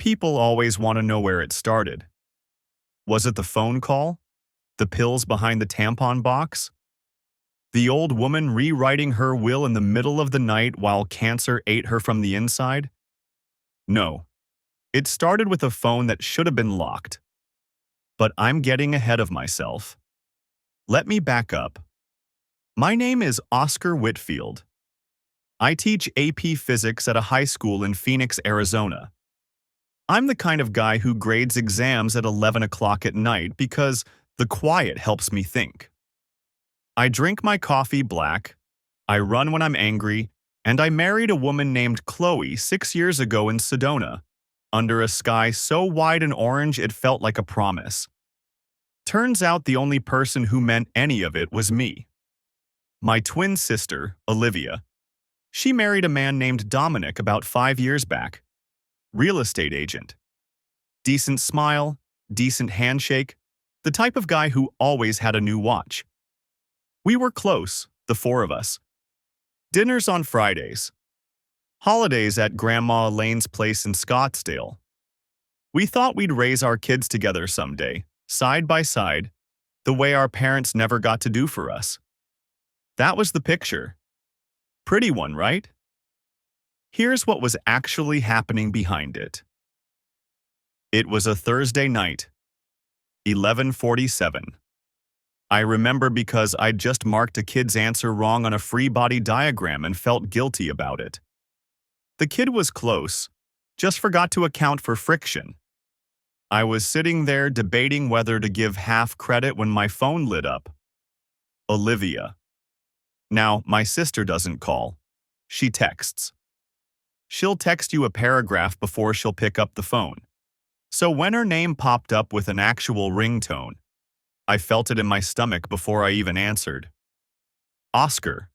People always want to know where it started. Was it the phone call? The pills behind the tampon box? The old woman rewriting her will in the middle of the night while cancer ate her from the inside? No. It started with a phone that should have been locked. But I'm getting ahead of myself. Let me back up. My name is Oscar Whitfield. I teach AP Physics at a high school in Phoenix, Arizona. I'm the kind of guy who grades exams at 11 o'clock at night because the quiet helps me think. I drink my coffee black, I run when I'm angry, and I married a woman named Chloe 6 years ago in Sedona, under a sky so wide and orange it felt like a promise. Turns out the only person who meant any of it was me. My twin sister, Olivia. She married a man named Dominic about 5 years back. Real estate agent. Decent smile, decent handshake, the type of guy who always had a new watch. We were close, the four of us. Dinners on Fridays. Holidays at Grandma Elaine's place in Scottsdale. We thought we'd raise our kids together someday, side by side, the way our parents never got to do for us. That was the picture. Pretty one, right? Here's what was actually happening behind it. It was a Thursday night, 11:47. I remember because I'd just marked a kid's answer wrong on a free body diagram and felt guilty about it. The kid was close, just forgot to account for friction. I was sitting there debating whether to give half credit when my phone lit up. Olivia. Now, my sister doesn't call. She texts. She'll text you a paragraph before she'll pick up the phone. So when her name popped up with an actual ringtone, I felt it in my stomach before I even answered. Oscar.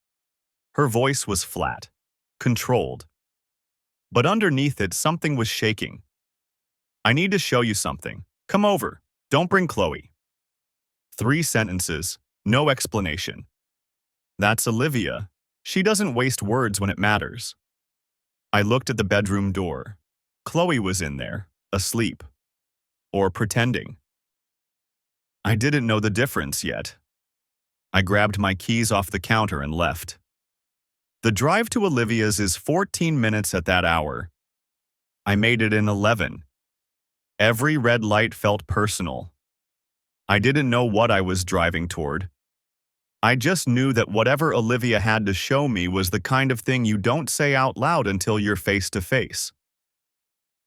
Her voice was flat, controlled. But underneath it, something was shaking. I need to show you something. Come over. Don't bring Chloe. 3 sentences, no explanation. That's Olivia. She doesn't waste words when it matters. I looked at the bedroom door. Chloe was in there, asleep. Or pretending. I didn't know the difference yet. I grabbed my keys off the counter and left. The drive to Olivia's is 14 minutes at that hour. I made it in 11. Every red light felt personal. I didn't know what I was driving toward. I just knew that whatever Olivia had to show me was the kind of thing you don't say out loud until you're face to face.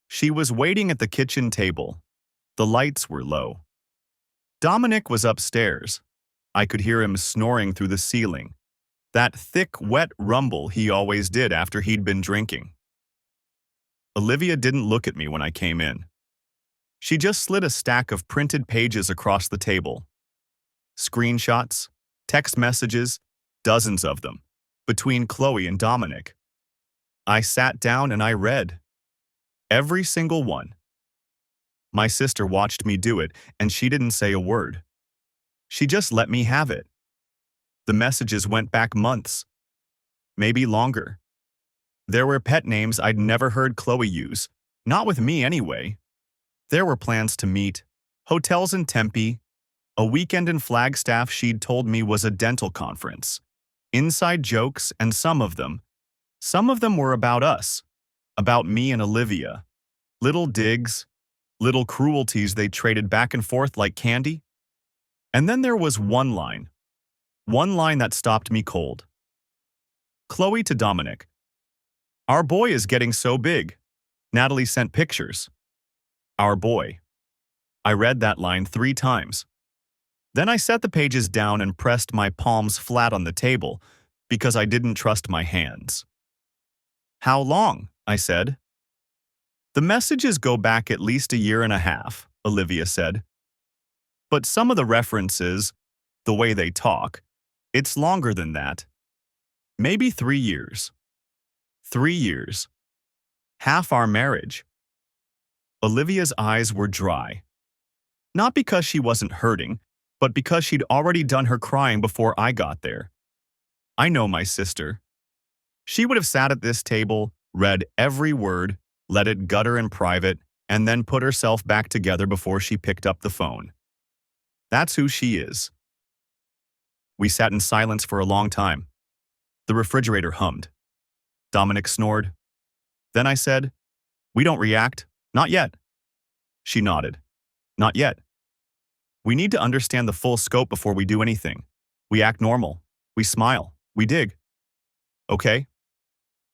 She was waiting at the kitchen table. The lights were low. Dominic was upstairs. I could hear him snoring through the ceiling. That thick, wet rumble he always did after he'd been drinking. Olivia didn't look at me when I came in. She just slid a stack of printed pages across the table. Screenshots, text messages, dozens of them, between Chloe and Dominic. I sat down and I read. Every single one. My sister watched me do it, and she didn't say a word. She just let me have it. The messages went back months, maybe longer. There were pet names I'd never heard Chloe use, not with me anyway. There were plans to meet, hotels in Tempe, a weekend in Flagstaff she'd told me was a dental conference, inside jokes, and some of them were about us, about me and Olivia. Little digs, little cruelties they traded back and forth like candy. And then there was one line that stopped me cold. Chloe to Dominic. Our boy is getting so big. Natalie sent pictures. Our boy. I read that line 3 times. Then I set the pages down and pressed my palms flat on the table because I didn't trust my hands. How long? I said. The messages go back at least 1.5 years, Olivia said. But some of the references, the way they talk, it's longer than that. Maybe 3 years. 3 years. Half our marriage. Olivia's eyes were dry. Not because she wasn't hurting, but because she'd already done her crying before I got there. I know my sister. She would have sat at this table, read every word, let it gutter in private, and then put herself back together before she picked up the phone. That's who she is. We sat in silence for a long time. The refrigerator hummed. Dominic snored. Then I said, "We don't react. Not yet." She nodded. "Not yet. We need to understand the full scope before we do anything. We act normal. We smile. We dig. Okay?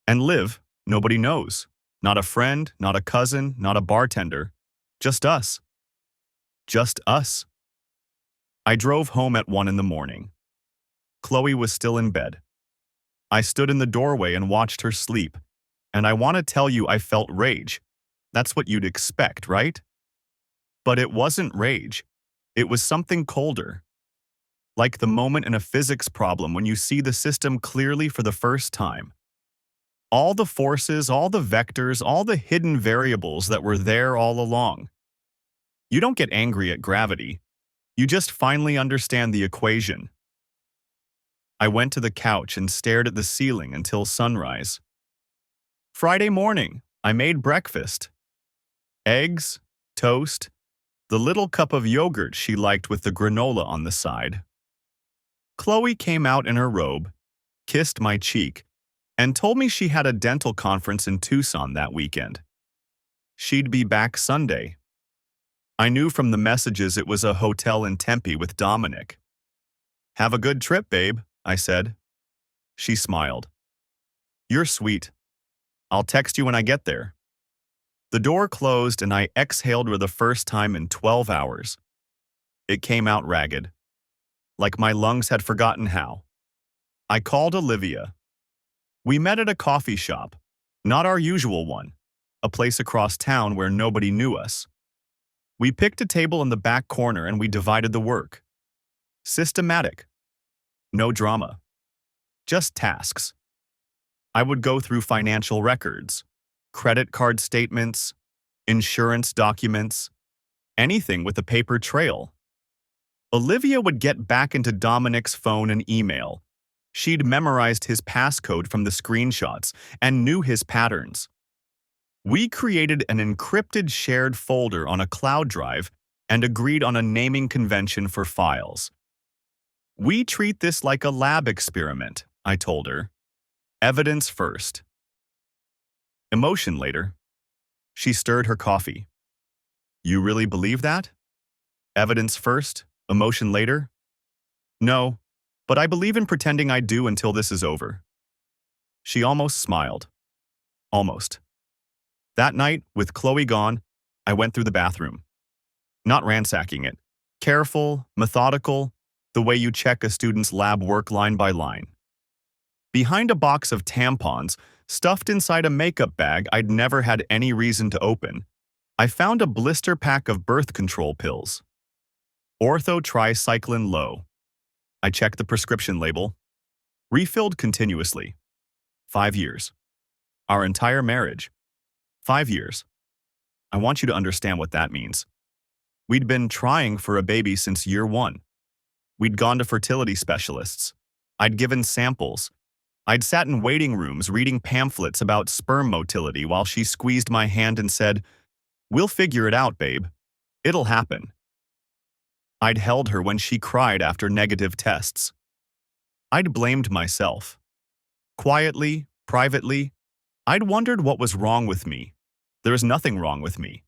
And live. Nobody knows. Not a friend, not a cousin, not a bartender. Just us. Just us." I drove home at 1 in the morning. Chloe was still in bed. I stood in the doorway and watched her sleep, and I want to tell you I felt rage. That's what you'd expect, right? But it wasn't rage. It was something colder. Like the moment in a physics problem when you see the system clearly for the first time. All the forces, all the vectors, all the hidden variables that were there all along. You don't get angry at gravity. You just finally understand the equation. I went to the couch and stared at the ceiling until sunrise. Friday morning, I made breakfast. Eggs, toast, the little cup of yogurt she liked with the granola on the side. Chloe came out in her robe, kissed my cheek, and told me she had a dental conference in Tucson that weekend. She'd be back Sunday. I knew from the messages it was a hotel in Tempe with Dominic. "Have a good trip, babe," I said. She smiled. "You're sweet. I'll text you when I get there." The door closed and I exhaled for the first time in 12 hours. It came out ragged, like my lungs had forgotten how. I called Olivia. We met at a coffee shop, not our usual one, a place across town where nobody knew us. We picked a table in the back corner and we divided the work. Systematic. No drama. Just tasks. I would go through financial records, credit card statements, insurance documents, anything with a paper trail. Olivia would get back into Dominic's phone and email. She'd memorized his passcode from the screenshots and knew his patterns. We created an encrypted shared folder on a cloud drive and agreed on a naming convention for files. "We treat this like a lab experiment," I told her. "Evidence first. Emotion later." She stirred her coffee. "You really believe that? Evidence first, emotion later?" "No, but I believe in pretending I do until this is over." She almost smiled. Almost. That night, with Chloe gone, I went through the bathroom. Not ransacking it. Careful, methodical, the way you check a student's lab work line by line. Behind a box of tampons, stuffed inside a makeup bag I'd never had any reason to open, I found a blister pack of birth control pills. Ortho-tricycline low. I checked the prescription label. Refilled continuously. 5 years. Our entire marriage. 5 years. I want you to understand what that means. We'd been trying for a baby since year 1. We'd gone to fertility specialists. I'd given samples. I'd sat in waiting rooms reading pamphlets about sperm motility while she squeezed my hand and said, "We'll figure it out, babe. It'll happen." I'd held her when she cried after negative tests. I'd blamed myself. Quietly, privately, I'd wondered what was wrong with me. There was nothing wrong with me.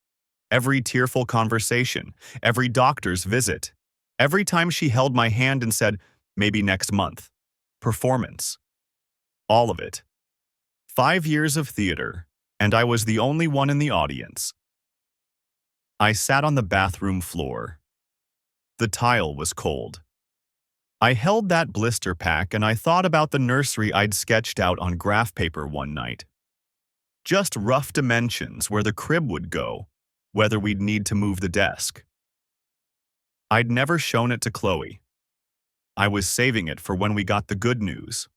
Every tearful conversation, every doctor's visit, every time she held my hand and said, "Maybe next month." Performance. All of it. 5 years of theater, and I was the only one in the audience. I sat on the bathroom floor. The tile was cold. I held that blister pack and I thought about the nursery I'd sketched out on graph paper one night. Just rough dimensions where the crib would go, whether we'd need to move the desk. I'd never shown it to Chloe. I was saving it for when we got the good news.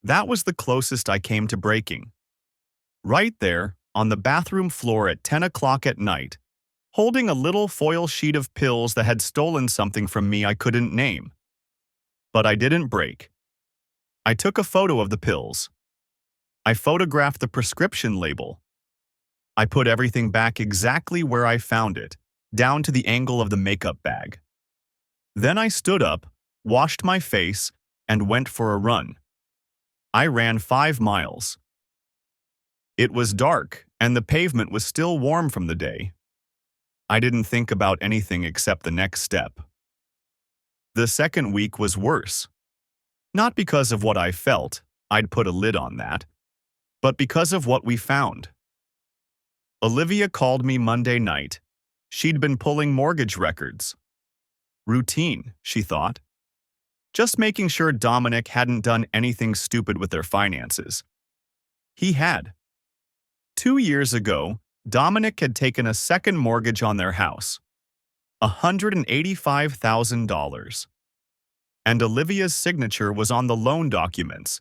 That was the closest I came to breaking. Right there, on the bathroom floor at 10 o'clock at night, holding a little foil sheet of pills that had stolen something from me I couldn't name. But I didn't break. I took a photo of the pills. I photographed the prescription label. I put everything back exactly where I found it, down to the angle of the makeup bag. Then I stood up, washed my face, and went for a run. I ran 5 miles. It was dark, and the pavement was still warm from the day. I didn't think about anything except the next step. The second week was worse. Not because of what I felt, I'd put a lid on that, but because of what we found. Olivia called me Monday night. She'd been pulling mortgage records. Routine, she thought. Just making sure Dominic hadn't done anything stupid with their finances. He had. 2 years ago, Dominic had taken a second mortgage on their house, $185,000. And Olivia's signature was on the loan documents,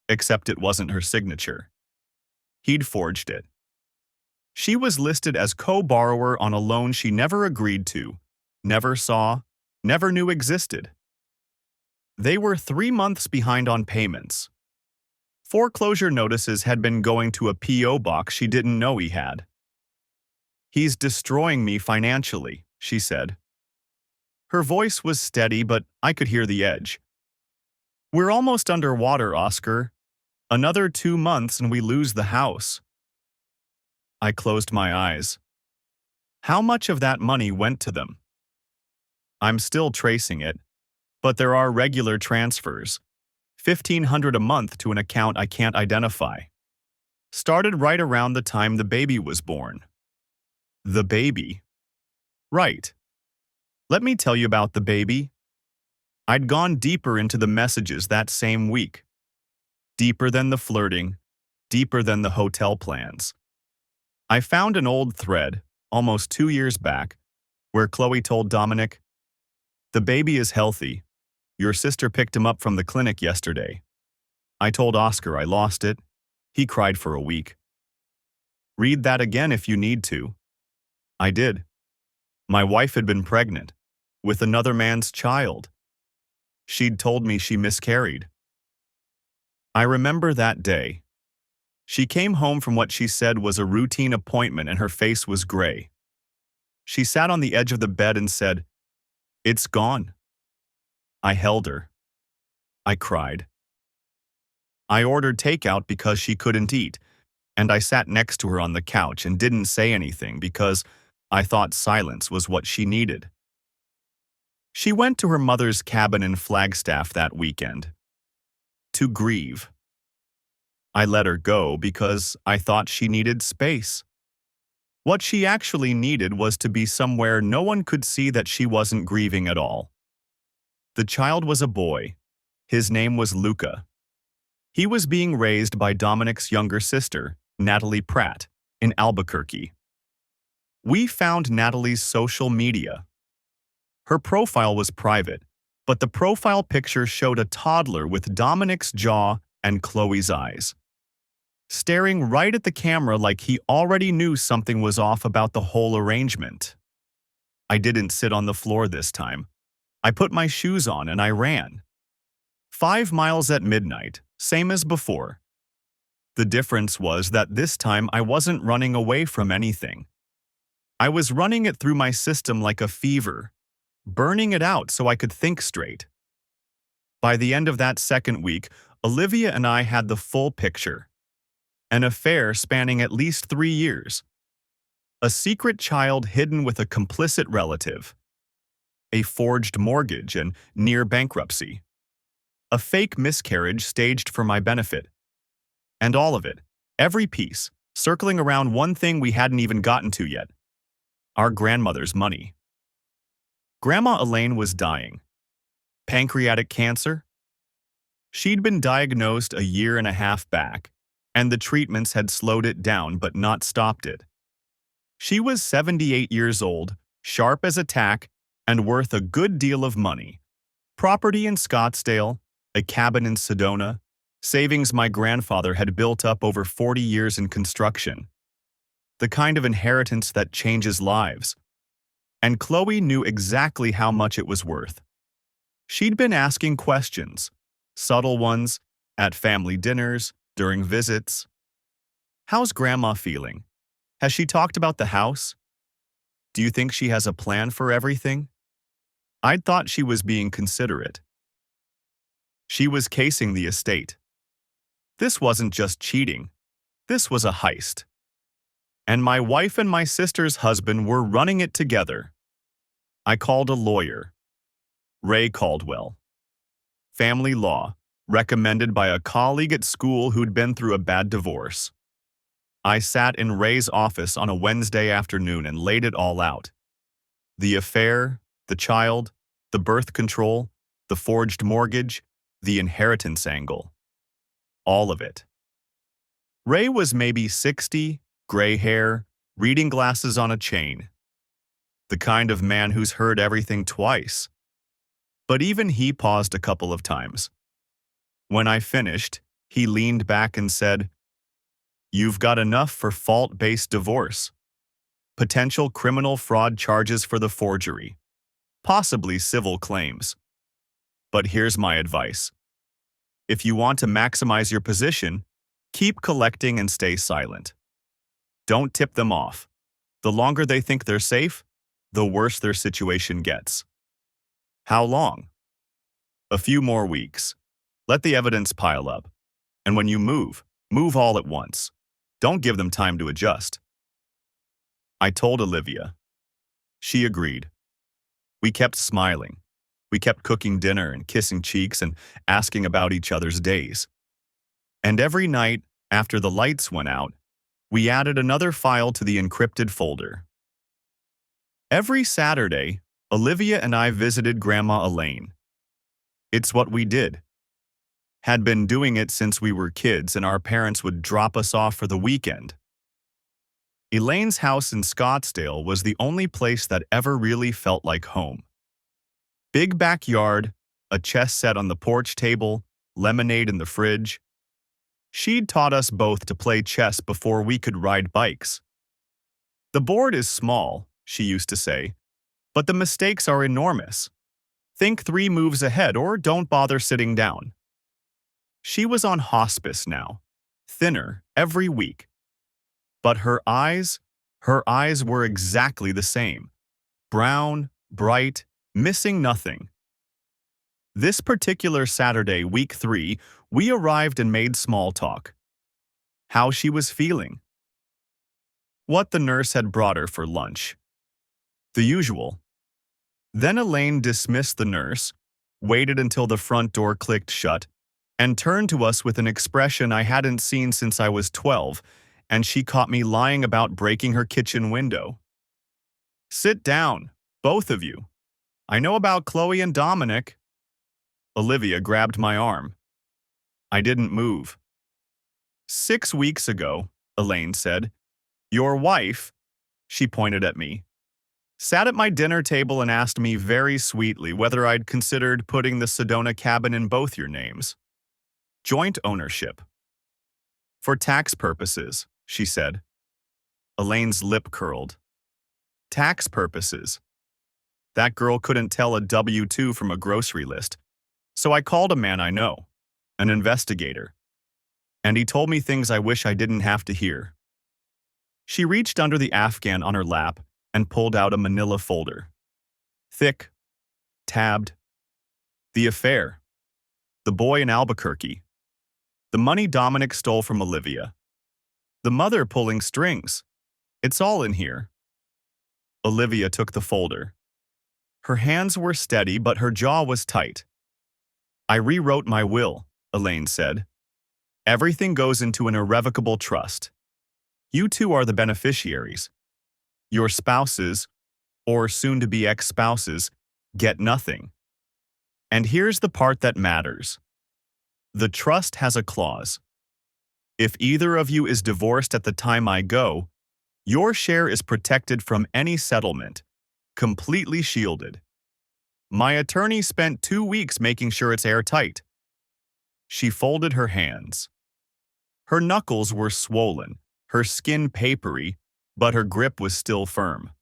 except it wasn't her signature. He'd forged it. She was listed as co-borrower on a loan she never agreed to, never saw, never knew existed. They were 3 months behind on payments. Foreclosure notices had been going to a P.O. box she didn't know he had. "He's destroying me financially," she said. Her voice was steady, but I could hear the edge. "We're almost underwater, Oscar. Another 2 months and we lose the house." I closed my eyes. How much of that money went to them? I'm still tracing it, but there are regular transfers, $1,500 a month to an account I can't identify. Started right around the time the baby was born. The baby? Right. Let me tell you about the baby. I'd gone deeper into the messages that same week. Deeper than the flirting, deeper than the hotel plans. I found an old thread, almost 2 years back, where Chloe told Dominic, "The baby is healthy. Your sister picked him up from the clinic yesterday." I told Oscar I lost it. He cried for a week. Read that again if you need to. I did. My wife had been pregnant, with another man's child. She'd told me she miscarried. I remember that day. She came home from what she said was a routine appointment and her face was gray. She sat on the edge of the bed and said, "It's gone." I held her. I cried. I ordered takeout because she couldn't eat, and I sat next to her on the couch and didn't say anything because I thought silence was what she needed. She went to her mother's cabin in Flagstaff that weekend. To grieve. I let her go because I thought she needed space. What she actually needed was to be somewhere no one could see that she wasn't grieving at all. The child was a boy. His name was Luca. He was being raised by Dominic's younger sister, Natalie Pratt, in Albuquerque. We found Natalie's social media. Her profile was private, but the profile picture showed a toddler with Dominic's jaw and Chloe's eyes, staring right at the camera like he already knew something was off about the whole arrangement. I didn't sit on the floor this time. I put my shoes on and I ran. 5 miles at midnight, same as before. The difference was that this time I wasn't running away from anything. I was running it through my system like a fever, burning it out so I could think straight. By the end of that second week, Olivia and I had the full picture. An affair spanning at least 3 years. A secret child hidden with a complicit relative. A forged mortgage and near bankruptcy. A fake miscarriage staged for my benefit. And all of it, every piece, circling around one thing we hadn't even gotten to yet. Our grandmother's money. Grandma Elaine was dying. Pancreatic cancer? She'd been diagnosed a 1.5 years back, and the treatments had slowed it down but not stopped it. She was 78 years old, sharp as a tack, and worth a good deal of money. Property in Scottsdale, a cabin in Sedona, savings my grandfather had built up over 40 years in construction. The kind of inheritance that changes lives. And Chloe knew exactly how much it was worth. She'd been asking questions, subtle ones, at family dinners, during visits. "How's Grandma feeling? Has she talked about the house? Do you think she has a plan for everything? I'd thought she was being considerate. She was casing the estate. This wasn't just cheating. This was a heist. And my wife and my sister's husband were running it together. I called a lawyer. Ray Caldwell. Family law, recommended by a colleague at school who'd been through a bad divorce. I sat in Ray's office on a Wednesday afternoon and laid it all out. The affair, the child, the birth control, the forged mortgage, the inheritance angle. All of it. Ray was maybe 60, gray hair, reading glasses on a chain. The kind of man who's heard everything twice. But even he paused a couple of times. When I finished, he leaned back and said, "You've got enough for fault-based divorce. Potential criminal fraud charges for the forgery. Possibly civil claims. But here's my advice. If you want to maximize your position, keep collecting and stay silent. Don't tip them off. The longer they think they're safe, the worse their situation gets." How long? A few more weeks. Let the evidence pile up. And when you move all at once. Don't give them time to adjust. I told Olivia. She agreed. We kept smiling. We kept cooking dinner and kissing cheeks and asking about each other's days. And every night, after the lights went out, we added another file to the encrypted folder. Every Saturday, Olivia and I visited Grandma Elaine. It's what we did. Had been doing it since we were kids and our parents would drop us off for the weekend. Elaine's house in Scottsdale was the only place that ever really felt like home. Big backyard, a chess set on the porch table, lemonade in the fridge. She'd taught us both to play chess before we could ride bikes. The board is small, she used to say, but the mistakes are enormous. Think 3 moves ahead or don't bother sitting down. She was on hospice now, thinner every week. But her eyes were exactly the same. Brown, bright, missing nothing. This particular Saturday, week 3, we arrived and made small talk. How she was feeling. What the nurse had brought her for lunch. The usual. Then Elaine dismissed the nurse, waited until the front door clicked shut, and turned to us with an expression I hadn't seen since I was 12, and she caught me lying about breaking her kitchen window. "Sit down, both of you. I know about Chloe and Dominic." Olivia grabbed my arm. I didn't move. "6 weeks ago," Elaine said, "your wife," she pointed at me, "sat at my dinner table and asked me very sweetly whether I'd considered putting the Sedona cabin in both your names. Joint ownership. For tax purposes," she said. Elaine's lip curled. Tax purposes. That girl couldn't tell a W-2 from a grocery list, so I called a man I know, an investigator, and he told me things I wish I didn't have to hear. She reached under the Afghan on her lap and pulled out a manila folder. Thick, tabbed. The affair. The boy in Albuquerque. The money Dominic stole from Olivia. The mother pulling strings. It's all in here. Olivia took the folder. Her hands were steady, but her jaw was tight. "I rewrote my will," Elaine said. "Everything goes into an irrevocable trust. You two are the beneficiaries. Your spouses, or soon-to-be ex-spouses, get nothing. And here's the part that matters. The trust has a clause. If either of you is divorced at the time I go, your share is protected from any settlement, completely shielded. My attorney spent 2 weeks making sure it's airtight." She folded her hands. Her knuckles were swollen, her skin papery, but her grip was still firm.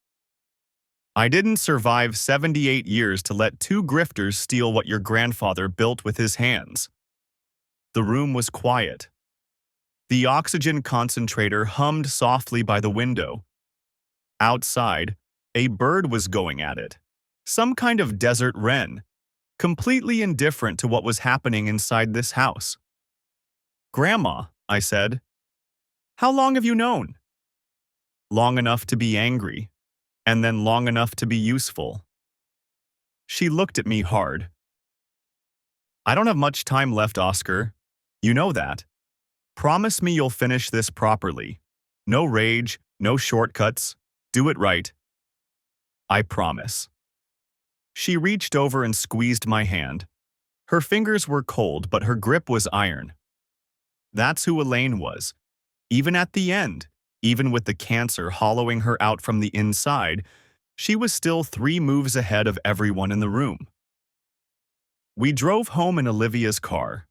"I didn't survive 78 years to let 2 grifters steal what your grandfather built with his hands." The room was quiet. The oxygen concentrator hummed softly by the window. Outside, a bird was going at it. Some kind of desert wren, completely indifferent to what was happening inside this house. "Grandma," I said, "how long have you known?" "Long enough to be angry, and then long enough to be useful." She looked at me hard. "I don't have much time left, Oscar. You know that. Promise me you'll finish this properly. No rage, no shortcuts. Do it right." "I promise." She reached over and squeezed my hand. Her fingers were cold, but her grip was iron. That's who Elaine was. Even at the end, even with the cancer hollowing her out from the inside, she was still 3 moves ahead of everyone in the room. We drove home in Olivia's car.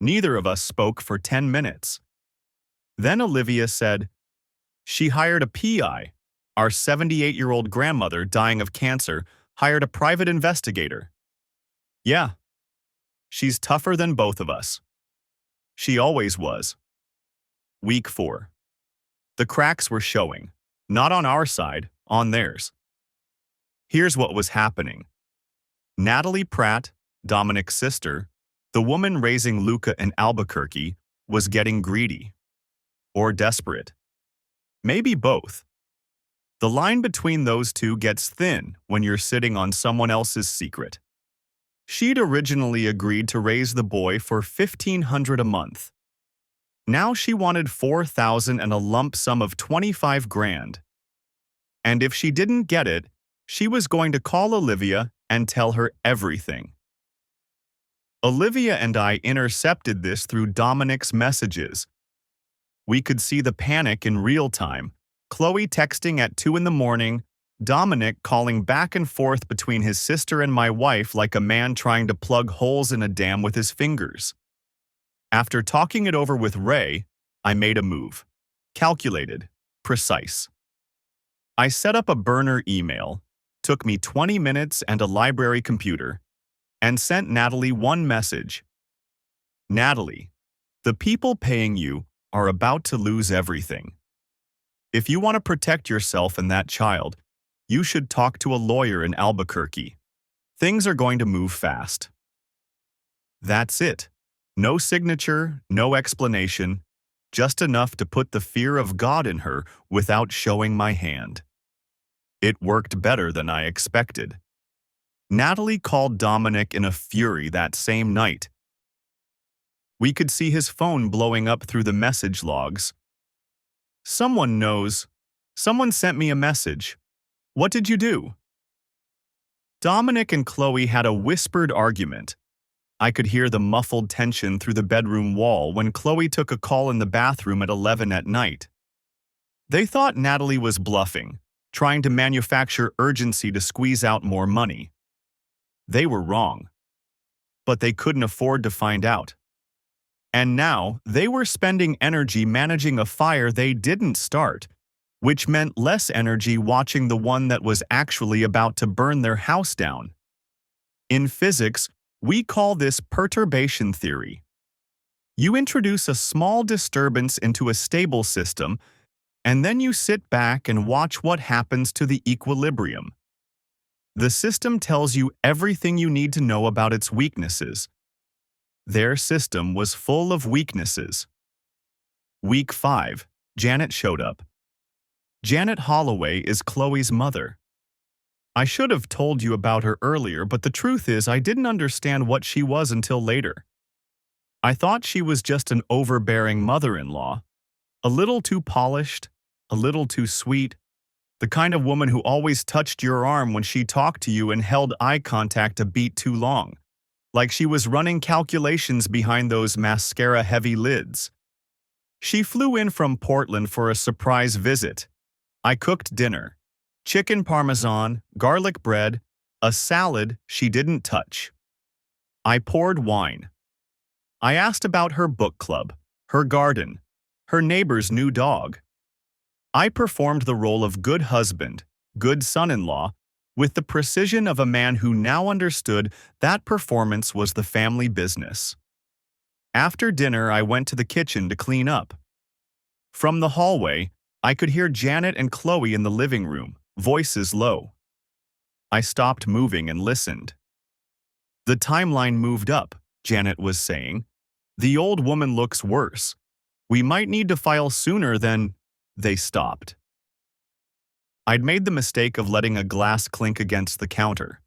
Neither of us spoke for 10 minutes. Then Olivia said, "She hired a PI. Our 78-year-old grandmother, dying of cancer, hired a private investigator." "Yeah. She's tougher than both of us." She always was. Week 4. The cracks were showing. Not on our side, on theirs. Here's what was happening. Natalie Pratt, Dominic's sister, the woman raising Luca in Albuquerque, was getting greedy. Or desperate. Maybe both. The line between those two gets thin when you're sitting on someone else's secret. She'd originally agreed to raise the boy for $1,500 a month. Now she wanted $4,000 and a lump sum of $25 grand. And if she didn't get it, she was going to call Olivia and tell her everything. Olivia and I intercepted this through Dominic's messages. We could see the panic in real time. Chloe texting at 2 in the morning, Dominic calling back and forth between his sister and my wife like a man trying to plug holes in a dam with his fingers. After talking it over with Ray, I made a move. Calculated. Precise. I set up a burner email, took me 20 minutes and a library computer, and sent Natalie one message. "Natalie, the people paying you are about to lose everything. If you want to protect yourself and that child, you should talk to a lawyer in Albuquerque. Things are going to move fast." That's it. No signature, no explanation, just enough to put the fear of God in her without showing my hand. It worked better than I expected. Natalie called Dominic in a fury that same night. We could see his phone blowing up through the message logs. "Someone knows. Someone sent me a message. What did you do?" Dominic and Chloe had a whispered argument. I could hear the muffled tension through the bedroom wall when Chloe took a call in the bathroom at 11 at night. They thought Natalie was bluffing, trying to manufacture urgency to squeeze out more money. They were wrong. But they couldn't afford to find out. And now they were spending energy managing a fire they didn't start, which meant less energy watching the one that was actually about to burn their house down. In physics, we call this perturbation theory. You introduce a small disturbance into a stable system, and then you sit back and watch what happens to the equilibrium. The system tells you everything you need to know about its weaknesses. Their system was full of weaknesses. Week 5, Janet showed up. Janet Holloway is Chloe's mother. I should have told you about her earlier, but the truth is I didn't understand what she was until later. I thought she was just an overbearing mother-in-law, a little too polished, a little too sweet, the kind of woman who always touched your arm when she talked to you and held eye contact a beat too long, like she was running calculations behind those mascara-heavy lids. She flew in from Portland for a surprise visit. I cooked dinner. Chicken parmesan, garlic bread, a salad she didn't touch. I poured wine. I asked about her book club, her garden, her neighbor's new dog. I performed the role of good husband, good son-in-law, with the precision of a man who now understood that performance was the family business. After dinner, I went to the kitchen to clean up. From the hallway, I could hear Janet and Chloe in the living room, voices low. I stopped moving and listened. The timeline moved up, Janet was saying. The old woman looks worse. We might need to file sooner than... They stopped. I'd made the mistake of letting a glass clink against the counter.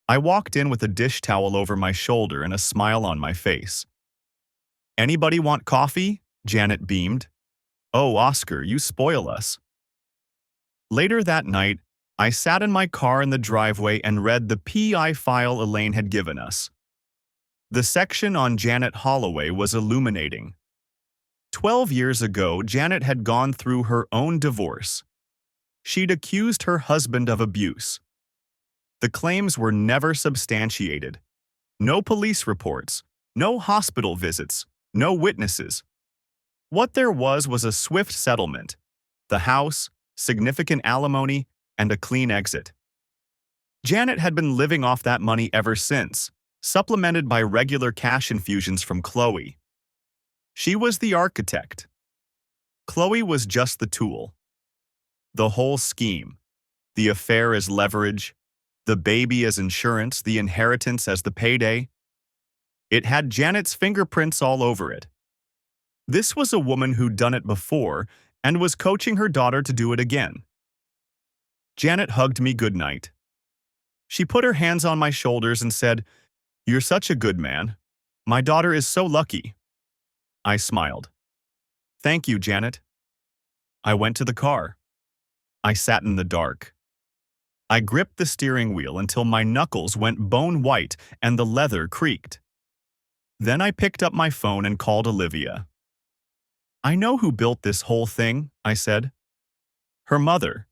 I walked in with a dish towel over my shoulder and a smile on my face. "Anybody want coffee?" Janet beamed. "Oh, Oscar, you spoil us." Later that night, I sat in my car in the driveway and read the PI file Elaine had given us. The section on Janet Holloway was illuminating. 12 years ago, Janet had gone through her own divorce. She'd accused her husband of abuse. The claims were never substantiated. No police reports, no hospital visits, no witnesses. What there was a swift settlement, the house, significant alimony, and a clean exit. Janet had been living off that money ever since, supplemented by regular cash infusions from Chloe. She was the architect. Chloe was just the tool. The whole scheme, the affair as leverage, the baby as insurance, the inheritance as the payday, it had Janet's fingerprints all over it. This was a woman who'd done it before and was coaching her daughter to do it again. Janet hugged me goodnight. She put her hands on my shoulders and said, "You're such a good man. My daughter is so lucky." I smiled. "Thank you, Janet." I went to the car. I sat in the dark. I gripped the steering wheel until my knuckles went bone white and the leather creaked. Then I picked up my phone and called Olivia. "I know who built this whole thing," I said. "Her mother.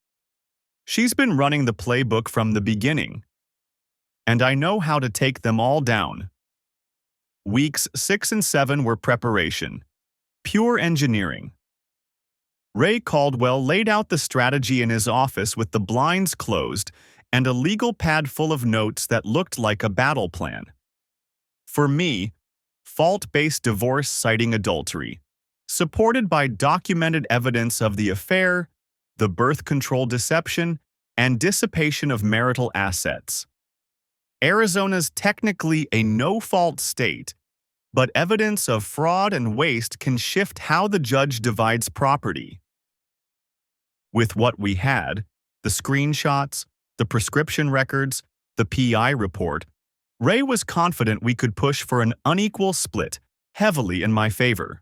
She's been running the playbook from the beginning. And I know how to take them all down." Weeks 6 and 7 were preparation. Pure engineering. Ray Caldwell laid out the strategy in his office with the blinds closed and a legal pad full of notes that looked like a battle plan. For me, fault-based divorce citing adultery, supported by documented evidence of the affair, the birth control deception, and dissipation of marital assets. Arizona's technically a no-fault state, but evidence of fraud and waste can shift how the judge divides property. With what we had, the screenshots, the prescription records, the PI report, Ray was confident we could push for an unequal split, heavily in my favor.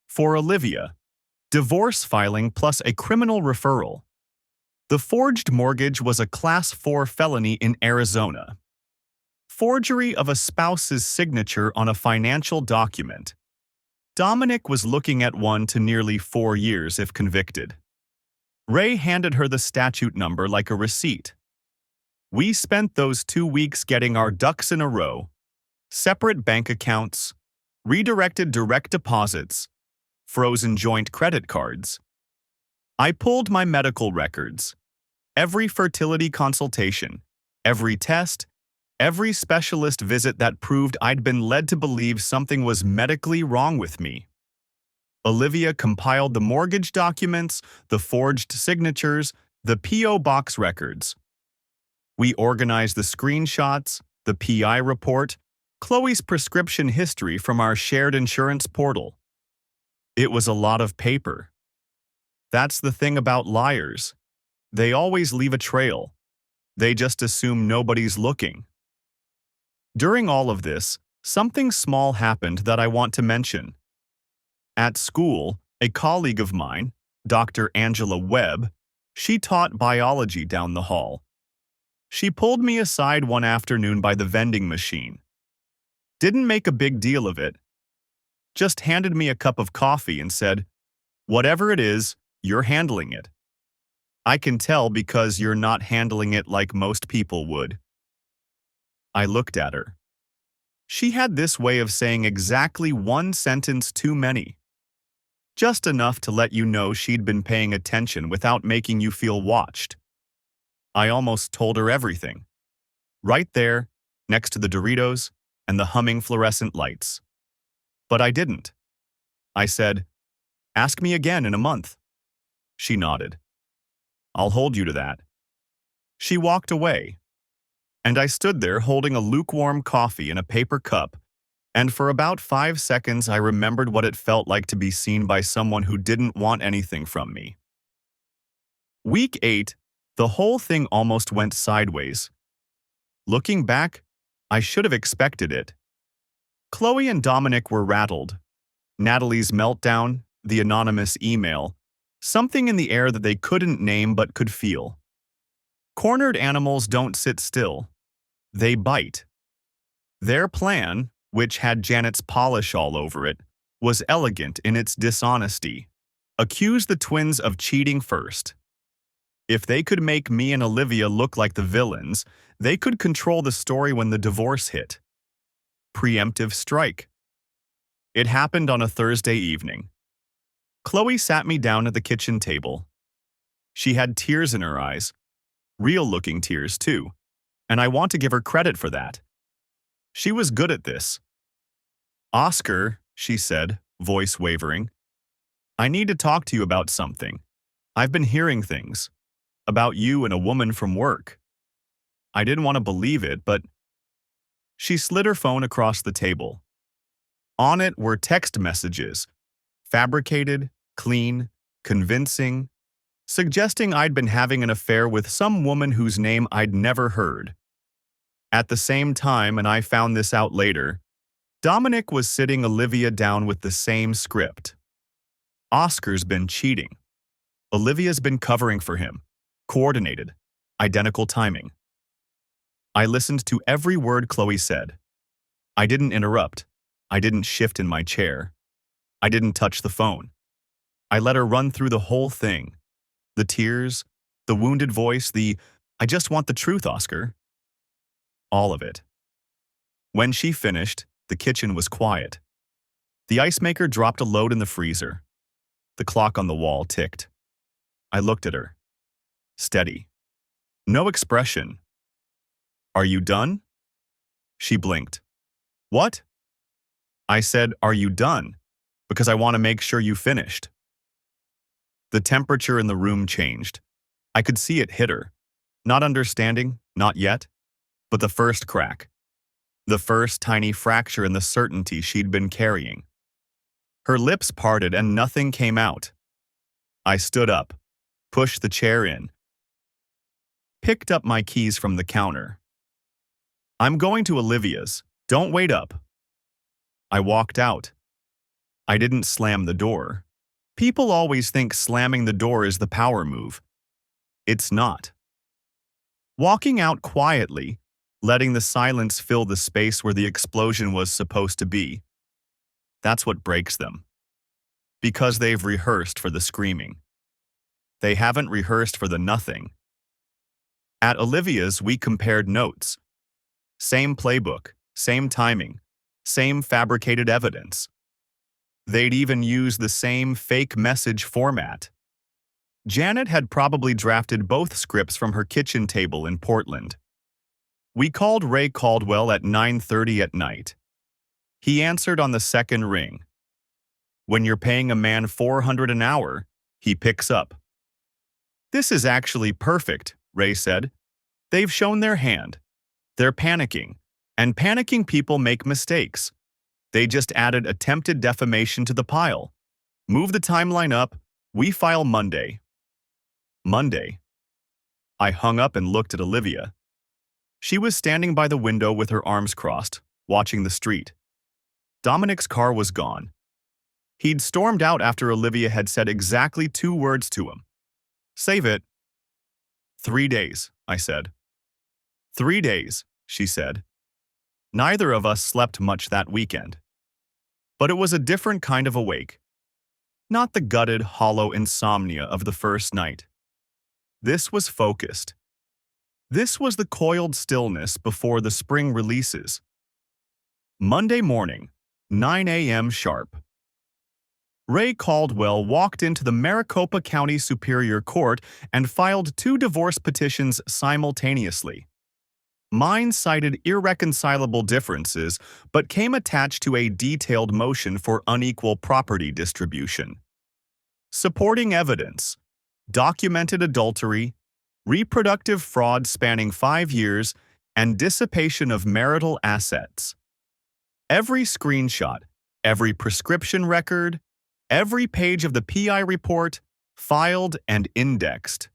For Olivia, divorce filing plus a criminal referral. The forged mortgage was a Class 4 felony in Arizona. Forgery of a spouse's signature on a financial document. Dominic was looking at 1 to nearly 4 years if convicted. Ray handed her the statute number like a receipt. We spent those 2 weeks getting our ducks in a row. Separate bank accounts, redirected direct deposits, frozen joint credit cards. I pulled my medical records. Every fertility consultation, every test, every specialist visit that proved I'd been led to believe something was medically wrong with me. Olivia compiled the mortgage documents, the forged signatures, the P.O. box records. We organized the screenshots, the PI report, Chloe's prescription history from our shared insurance portal. It was a lot of paper. That's the thing about liars. They always leave a trail. They just assume nobody's looking. During all of this, something small happened that I want to mention. At school, a colleague of mine, Dr. Angela Webb, she taught biology down the hall. She pulled me aside one afternoon by the vending machine. Didn't make a big deal of it. Just handed me a cup of coffee and said, "Whatever it is, you're handling it. I can tell because you're not handling it like most people would." I looked at her. She had this way of saying exactly one sentence too many. Just enough to let you know she'd been paying attention without making you feel watched. I almost told her everything. Right there, next to the Doritos and the humming fluorescent lights. But I didn't. I said, "Ask me again in a month." She nodded. "I'll hold you to that." She walked away, and I stood there holding a lukewarm coffee in a paper cup, and for about 5 seconds I remembered what it felt like to be seen by someone who didn't want anything from me. Week 8, the whole thing almost went sideways. Looking back, I should have expected it. Chloe and Dominic were rattled. Natalie's meltdown, the anonymous email, something in the air that they couldn't name but could feel. Cornered animals don't sit still. They bite. Their plan, which had Janet's polish all over it, was elegant in its dishonesty. Accuse the twins of cheating first. If they could make me and Olivia look like the villains, they could control the story when the divorce hit. Preemptive strike. It happened on a Thursday evening. Chloe sat me down at the kitchen table. She had tears in her eyes, real-looking tears too, and I want to give her credit for that. She was good at this. "Oscar," she said, voice wavering, "I need to talk to you about something. I've been hearing things. About you and a woman from work." I didn't want to believe it, but she slid her phone across the table. On it were text messages, fabricated, clean, convincing, suggesting I'd been having an affair with some woman whose name I'd never heard. At the same time, and I found this out later, Dominic was sitting Olivia down with the same script. Oscar's been cheating. Olivia's been covering for him. Coordinated. Identical timing. I listened to every word Chloe said. I didn't interrupt. I didn't shift in my chair. I didn't touch the phone. I let her run through the whole thing. The tears, the wounded voice, "I just want the truth, Oscar." All of it. When she finished, the kitchen was quiet. The ice maker dropped a load in the freezer. The clock on the wall ticked. I looked at her. Steady. No expression. "Are you done?" She blinked. "What?" I said, "Are you done? Because I want to make sure you finished." The temperature in the room changed. I could see it hit her. Not understanding, not yet, but the first crack. The first tiny fracture in the certainty she'd been carrying. Her lips parted and nothing came out. I stood up, pushed the chair in, picked up my keys from the counter. "I'm going to Olivia's. Don't wait up." I walked out. I didn't slam the door. People always think slamming the door is the power move. It's not. Walking out quietly, letting the silence fill the space where the explosion was supposed to be. That's what breaks them. Because they've rehearsed for the screaming. They haven't rehearsed for the nothing. At Olivia's, we compared notes. Same playbook, same timing, same fabricated evidence. They'd even use the same fake message format. Janet had probably drafted both scripts from her kitchen table in Portland. We called Ray Caldwell at 9:30 at night. He answered on the second ring. When you're paying a man $400 an hour, he picks up. "This is actually perfect," Ray said. "They've shown their hand. They're panicking, and panicking people make mistakes. They just added attempted defamation to the pile. Move the timeline up. We file Monday." Monday. I hung up and looked at Olivia. She was standing by the window with her arms crossed, watching the street. Dominic's car was gone. He'd stormed out after Olivia had said exactly 2 words to him. "Save it." 3 days, I said. 3 days, she said. Neither of us slept much that weekend. But it was a different kind of awake. Not the gutted, hollow insomnia of the first night. This was focused. This was the coiled stillness before the spring releases. Monday morning, 9 a.m. sharp. Ray Caldwell walked into the Maricopa County Superior Court and filed 2 divorce petitions simultaneously. Mine cited irreconcilable differences, but came attached to a detailed motion for unequal property distribution. Supporting evidence: documented adultery, reproductive fraud spanning 5 years, and dissipation of marital assets. Every screenshot, every prescription record, every page of the PI report, filed and indexed.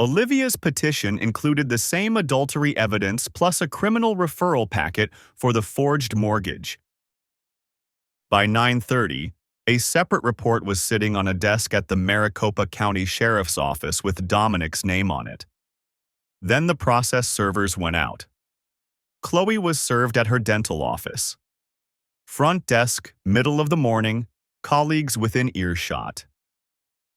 Olivia's petition included the same adultery evidence plus a criminal referral packet for the forged mortgage. By 9:30, a separate report was sitting on a desk at the Maricopa County Sheriff's Office with Dominic's name on it. Then the process servers went out. Chloe was served at her dental office. Front desk, middle of the morning, colleagues within earshot.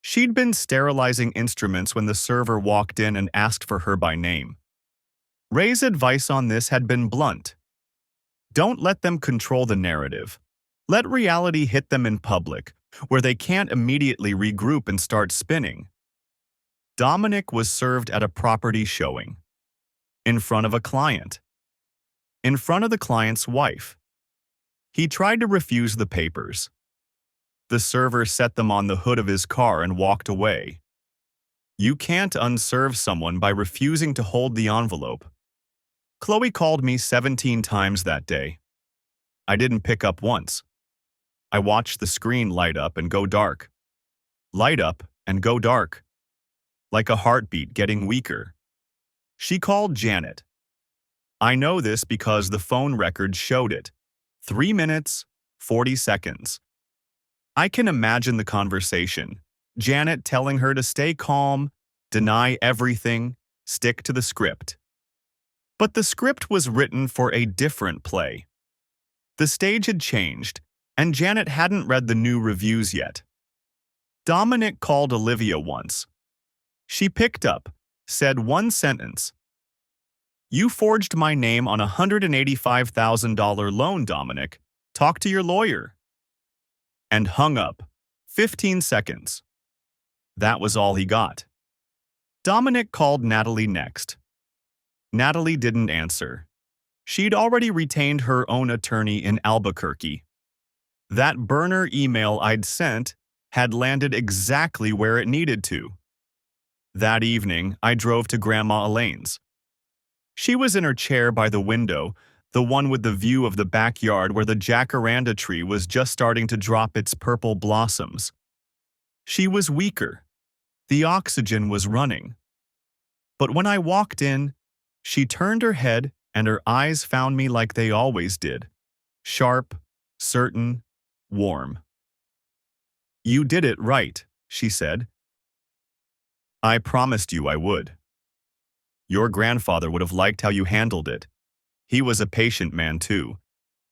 She'd been sterilizing instruments when the server walked in and asked for her by name. Ray's advice on this had been blunt. Don't let them control the narrative. Let reality hit them in public, where they can't immediately regroup and start spinning. Dominic was served at a property showing. In front of a client. In front of the client's wife. He tried to refuse the papers. The server set them on the hood of his car and walked away. You can't unserve someone by refusing to hold the envelope. Chloe called me 17 times that day. I didn't pick up once. I watched the screen light up and go dark. Light up and go dark. Like a heartbeat getting weaker. She called Janet. I know this because the phone record showed it. 3 minutes, 40 seconds. I can imagine the conversation. Janet telling her to stay calm, deny everything, stick to the script. But the script was written for a different play. The stage had changed, and Janet hadn't read the new reviews yet. Dominic called Olivia once. She picked up, said one sentence. You forged my name on a $185,000 loan, Dominic. Talk to your lawyer. And hung up. 15 seconds. That was all he got. Dominic called Natalie next. Natalie didn't answer. She'd already retained her own attorney in Albuquerque. That burner email I'd sent had landed exactly where it needed to. That evening, I drove to Grandma Elaine's. She was in her chair by the window, the one with the view of the backyard where the jacaranda tree was just starting to drop its purple blossoms. She was weaker. The oxygen was running. But when I walked in, she turned her head and her eyes found me like they always did. Sharp, certain, warm. You did it right, she said. I promised you I would. Your grandfather would have liked how you handled it. He was a patient man, too.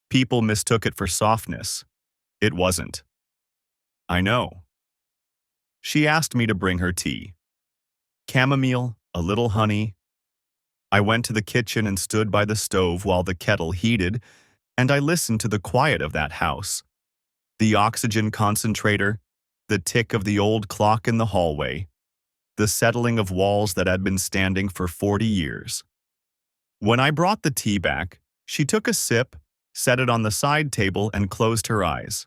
People mistook it for softness. It wasn't. I know. She asked me to bring her tea. Chamomile, a little honey. I went to the kitchen and stood by the stove while the kettle heated, and I listened to the quiet of that house. The oxygen concentrator, the tick of the old clock in the hallway, the settling of walls that had been standing for 40 years. When I brought the tea back, she took a sip, set it on the side table, and closed her eyes.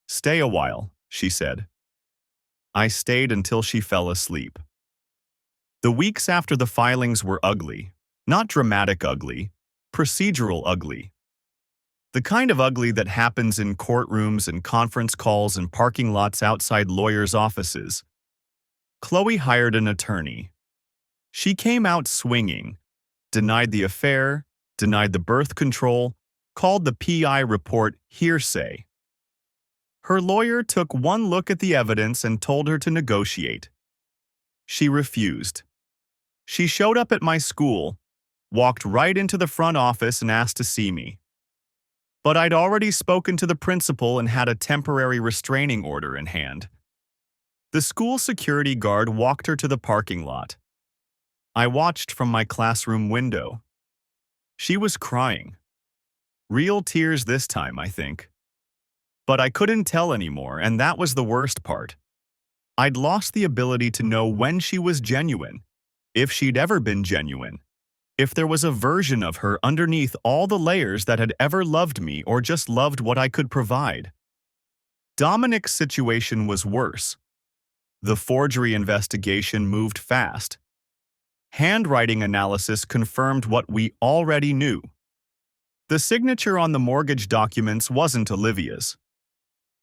Stay a while, she said. I stayed until she fell asleep. The weeks after the filings were ugly, not dramatic ugly, procedural ugly. The kind of ugly that happens in courtrooms and conference calls and parking lots outside lawyers' offices. Chloe hired an attorney. She came out swinging, denied the affair, denied the birth control, called the PI report hearsay. Her lawyer took one look at the evidence and told her to negotiate. She refused. She showed up at my school, walked right into the front office and asked to see me. But I'd already spoken to the principal and had a temporary restraining order in hand. The school security guard walked her to the parking lot. I watched from my classroom window. She was crying. Real tears this time, I think. But I couldn't tell anymore, and that was the worst part. I'd lost the ability to know when she was genuine, if she'd ever been genuine. If there was a version of her underneath all the layers that had ever loved me or just loved what I could provide. Dominic's situation was worse. The forgery investigation moved fast. Handwriting analysis confirmed what we already knew. The signature on the mortgage documents wasn't Olivia's.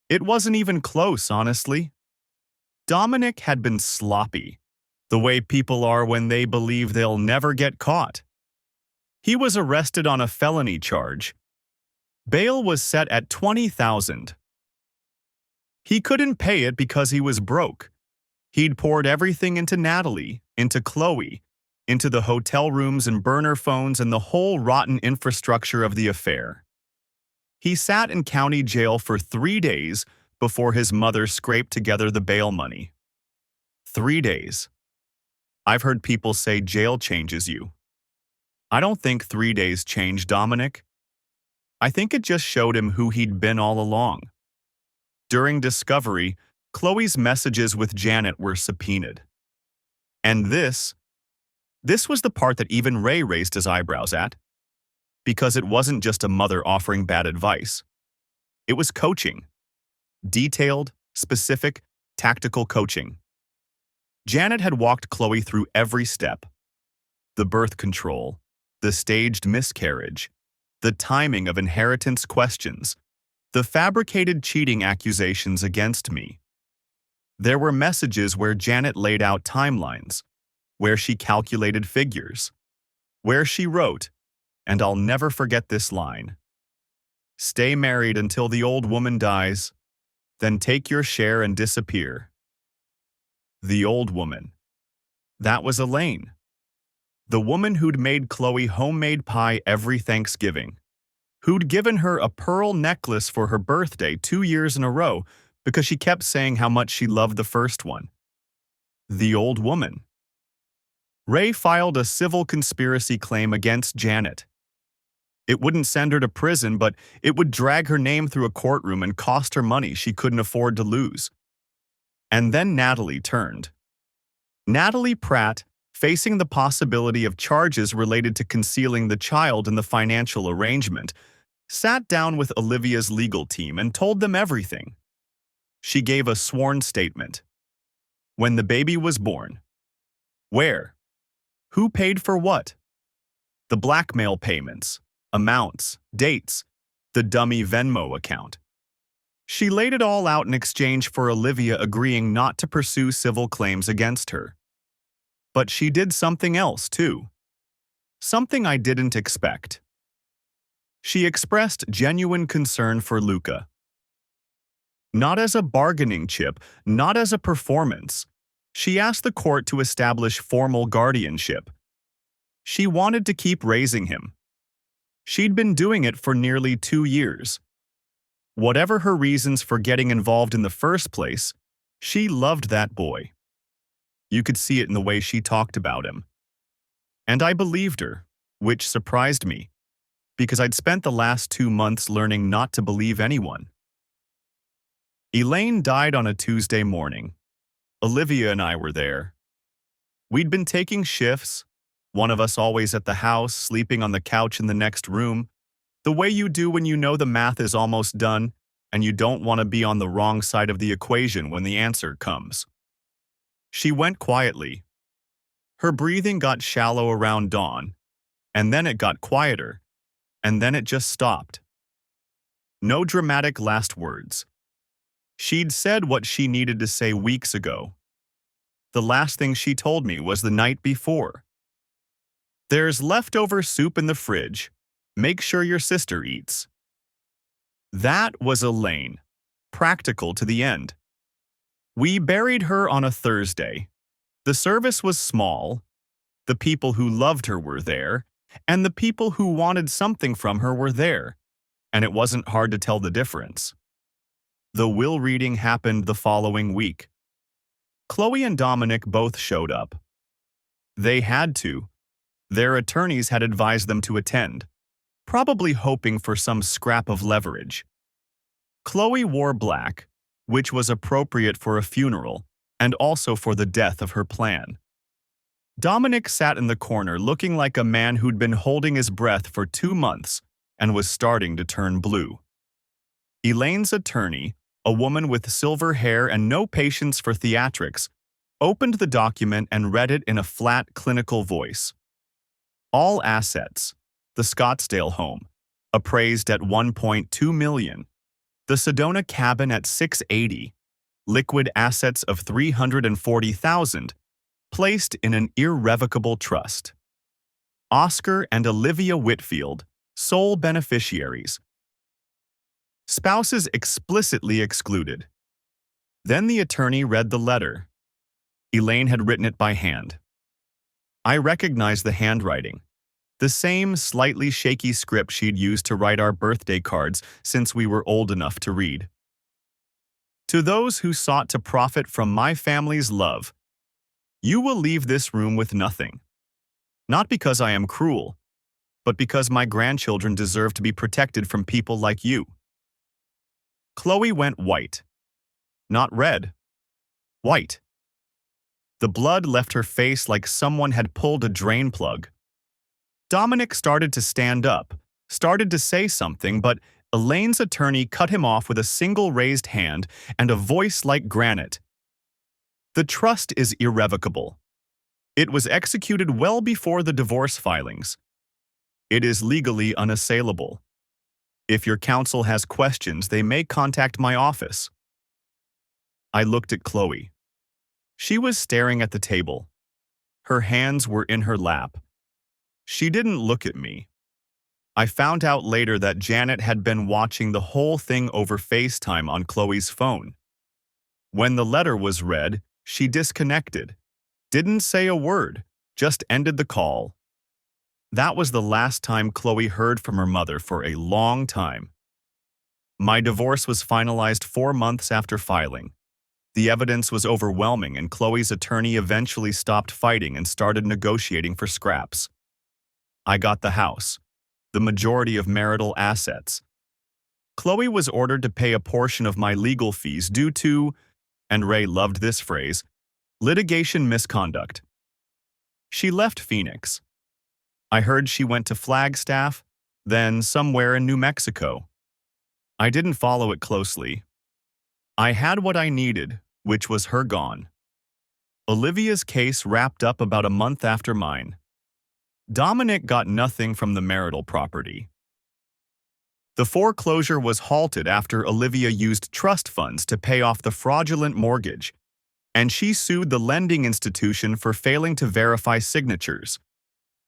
It wasn't even close, honestly. Dominic had been sloppy, the way people are when they believe they'll never get caught. He was arrested on a felony charge. Bail was set at $20,000. He couldn't pay it because he was broke. He'd poured everything into Natalie, into Chloe, into the hotel rooms and burner phones and the whole rotten infrastructure of the affair. He sat in county jail for 3 days before his mother scraped together the bail money. 3 days. I've heard people say jail changes you. I don't think 3 days changed Dominic. I think it just showed him who he'd been all along. During discovery, Chloe's messages with Janet were subpoenaed. And this was the part that even Ray raised his eyebrows at. Because it wasn't just a mother offering bad advice. It was coaching. Detailed, specific, tactical coaching. Janet had walked Chloe through every step. The birth control, the staged miscarriage, the timing of inheritance questions, the fabricated cheating accusations against me. There were messages where Janet laid out timelines, where she calculated figures, where she wrote, and I'll never forget this line, "Stay married until the old woman dies, then take your share and disappear." The old woman. That was Elaine. The woman who'd made Chloe homemade pie every Thanksgiving, who'd given her a pearl necklace for her birthday 2 years in a row because she kept saying how much she loved the first one. The old woman. Ray filed a civil conspiracy claim against Janet. It wouldn't send her to prison, but it would drag her name through a courtroom and cost her money she couldn't afford to lose. And then Natalie turned. Natalie Pratt, facing the possibility of charges related to concealing the child in the financial arrangement, sat down with Olivia's legal team and told them everything. She gave a sworn statement. When the baby was born. Where? Who paid for what? The blackmail payments, amounts, dates, the dummy Venmo account. She laid it all out in exchange for Olivia agreeing not to pursue civil claims against her. But she did something else, too. Something I didn't expect. She expressed genuine concern for Luca. Not as a bargaining chip, not as a performance. She asked the court to establish formal guardianship. She wanted to keep raising him. She'd been doing it for nearly 2 years. Whatever her reasons for getting involved in the first place, she loved that boy. You could see it in the way she talked about him. And I believed her, which surprised me, because I'd spent the last 2 months learning not to believe anyone. Elaine died on a Tuesday morning. Olivia and I were there. We'd been taking shifts, one of us always at the house, sleeping on the couch in the next room, the way you do when you know the math is almost done and you don't want to be on the wrong side of the equation when the answer comes. She went quietly. Her breathing got shallow around dawn, and then it got quieter, and then it just stopped. No dramatic last words. She'd said what she needed to say weeks ago. The last thing she told me was the night before. There's leftover soup in the fridge. Make sure your sister eats. That was Elaine, practical to the end. We buried her on a Thursday. The service was small. The people who loved her were there, and the people who wanted something from her were there, and it wasn't hard to tell the difference. The will reading happened the following week. Chloe and Dominic both showed up. They had to. Their attorneys had advised them to attend, probably hoping for some scrap of leverage. Chloe wore black, which was appropriate for a funeral and also for the death of her plan. Dominic sat in the corner looking like a man who'd been holding his breath for 2 months and was starting to turn blue. Elaine's attorney, a woman with silver hair and no patience for theatrics, opened the document and read it in a flat, clinical voice. All assets: the Scottsdale home, appraised at $1.2 million, the Sedona cabin at $680, liquid assets of $340,000, placed in an irrevocable trust. Oscar and Olivia Whitfield, sole beneficiaries. Spouses explicitly excluded. Then the attorney read the letter. Elaine had written it by hand. I recognized the handwriting, the same slightly shaky script she'd used to write our birthday cards since we were old enough to read. To those who sought to profit from my family's love, you will leave this room with nothing. Not because I am cruel, but because my grandchildren deserve to be protected from people like you. Chloe went white. Not red. White. The blood left her face like someone had pulled a drain plug. Dominic started to stand up, started to say something, but Elaine's attorney cut him off with a single raised hand and a voice like granite. The trust is irrevocable. It was executed well before the divorce filings. It is legally unassailable. If your counsel has questions, they may contact my office. I looked at Chloe. She was staring at the table. Her hands were in her lap. She didn't look at me. I found out later that Janet had been watching the whole thing over FaceTime on Chloe's phone. When the letter was read, she disconnected. Didn't say a word, just ended the call. That was the last time Chloe heard from her mother for a long time. My divorce was finalized 4 months after filing. The evidence was overwhelming, and Chloe's attorney eventually stopped fighting and started negotiating for scraps. I got the house, the majority of marital assets. Chloe was ordered to pay a portion of my legal fees due to, and Ray loved this phrase, litigation misconduct. She left Phoenix. I heard she went to Flagstaff, then somewhere in New Mexico. I didn't follow it closely. I had what I needed, which was her gone. Olivia's case wrapped up about a month after mine. Dominic got nothing from the marital property. The foreclosure was halted after Olivia used trust funds to pay off the fraudulent mortgage, and she sued the lending institution for failing to verify signatures,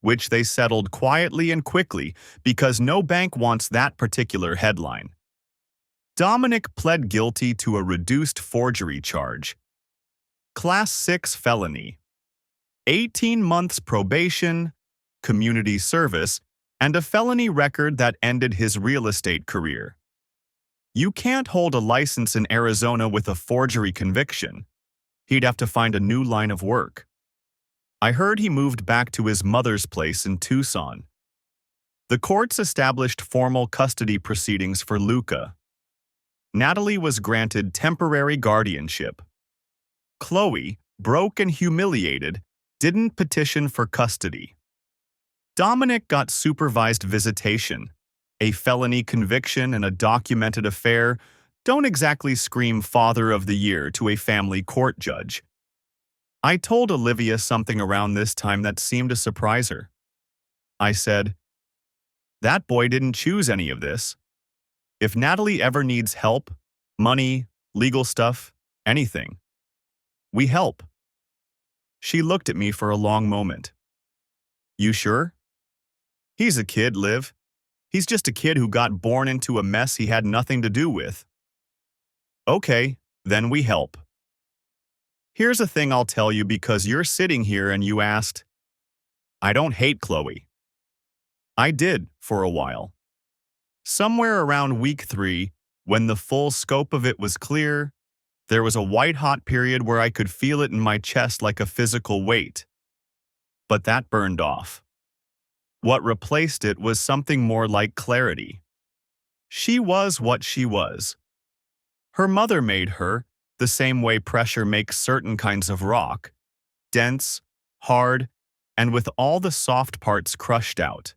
which they settled quietly and quickly because no bank wants that particular headline. Dominic pled guilty to a reduced forgery charge. Class 6 felony. 18 months probation, community service, and a felony record that ended his real estate career. You can't hold a license in Arizona with a forgery conviction. He'd have to find a new line of work. I heard he moved back to his mother's place in Tucson. The courts established formal custody proceedings for Luca. Natalie was granted temporary guardianship. Chloe, broke and humiliated, didn't petition for custody. Dominic got supervised visitation. A felony conviction and a documented affair don't exactly scream Father of the Year to a family court judge. I told Olivia something around this time that seemed to surprise her. I said, "That boy didn't choose any of this. If Natalie ever needs help, money, legal stuff, anything, we help." She looked at me for a long moment. "You sure?" "He's a kid, Liv. He's just a kid who got born into a mess he had nothing to do with." "Okay, then we help." Here's a thing I'll tell you because you're sitting here and you asked. I don't hate Chloe. I did for a while. Somewhere around week 3, when the full scope of it was clear, there was a white-hot period where I could feel it in my chest like a physical weight. But that burned off. What replaced it was something more like clarity. She was what she was. Her mother made her, the same way pressure makes certain kinds of rock, dense, hard, and with all the soft parts crushed out.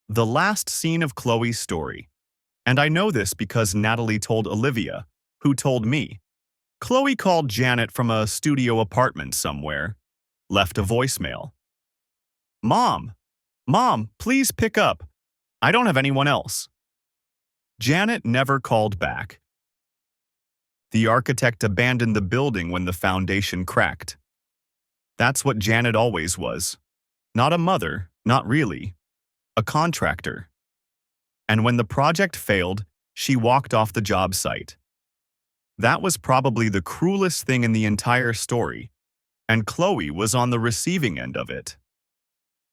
The last scene of Chloe's story. And I know this because Natalie told Olivia, who told me. Chloe called Janet from a studio apartment somewhere, left a voicemail. Mom, please pick up. I don't have anyone else. Janet never called back. The architect abandoned the building when the foundation cracked. That's what Janet always was. Not a mother, not really. A contractor. And when the project failed, she walked off the job site. That was probably the cruelest thing in the entire story, and Chloe was on the receiving end of it.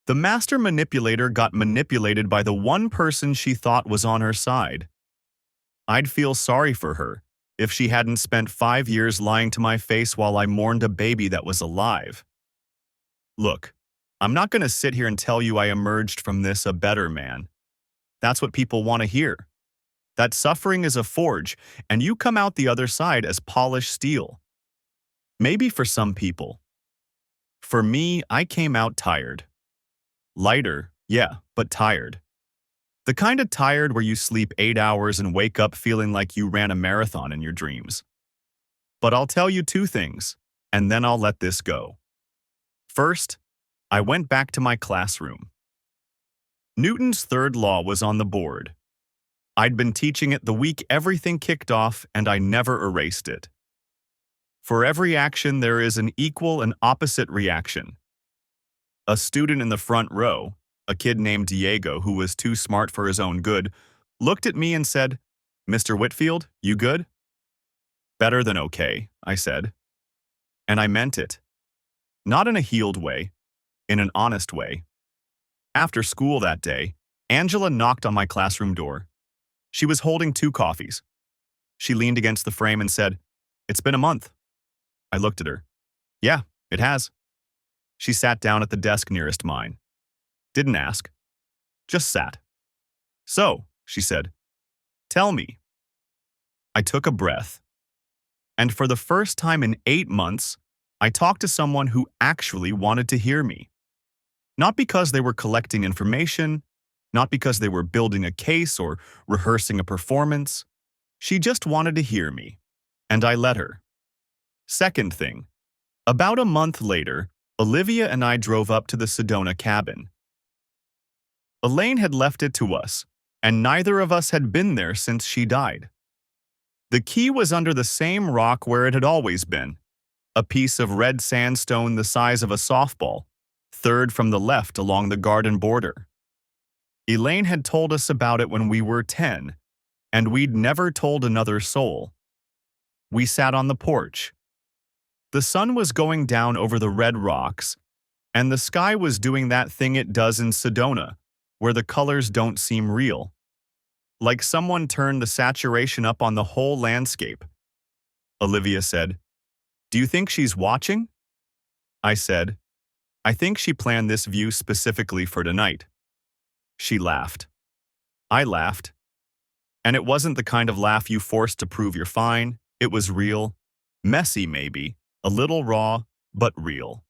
The master manipulator got manipulated by the one person she thought was on her side. I'd feel sorry for her if she hadn't spent 5 years lying to my face while I mourned a baby that was alive. Look, I'm not going to sit here and tell you I emerged from this a better man. That's what people want to hear. That suffering is a forge, and you come out the other side as polished steel. Maybe for some people. For me, I came out tired. Lighter, yeah, but tired. The kind of tired where you sleep 8 hours and wake up feeling like you ran a marathon in your dreams. But I'll tell you 2 things, and then I'll let this go. First, I went back to my classroom. Newton's third law was on the board. I'd been teaching it the week everything kicked off, and I never erased it. For every action, there is an equal and opposite reaction. A student in the front row, a kid named Diego who was too smart for his own good, looked at me and said, "Mr. Whitfield, you good?" "Better than okay," I said. And I meant it. Not in a healed way, in an honest way. After school that day, Angela knocked on my classroom door. She was holding 2 coffees. She leaned against the frame and said, "It's been a month." I looked at her. "Yeah, it has." She sat down at the desk nearest mine. Didn't ask. Just sat. "So," she said, "tell me." I took a breath. And for the first time in 8 months, I talked to someone who actually wanted to hear me. Not because they were collecting information, not because they were building a case or rehearsing a performance. She just wanted to hear me, and I let her. Second thing, about a month later, Olivia and I drove up to the Sedona cabin. Elaine had left it to us, and neither of us had been there since she died. The key was under the same rock where it had always been, a piece of red sandstone the size of a softball, third from the left along the garden border. Elaine had told us about it when we were 10, and we'd never told another soul. We sat on the porch. The sun was going down over the red rocks, and the sky was doing that thing it does in Sedona, where the colors don't seem real. Like someone turned the saturation up on the whole landscape. Olivia said, "Do you think she's watching?" I said, "I think she planned this view specifically for tonight." She laughed. I laughed. And it wasn't the kind of laugh you forced to prove you're fine. It was real. Messy, maybe. A little raw, but real.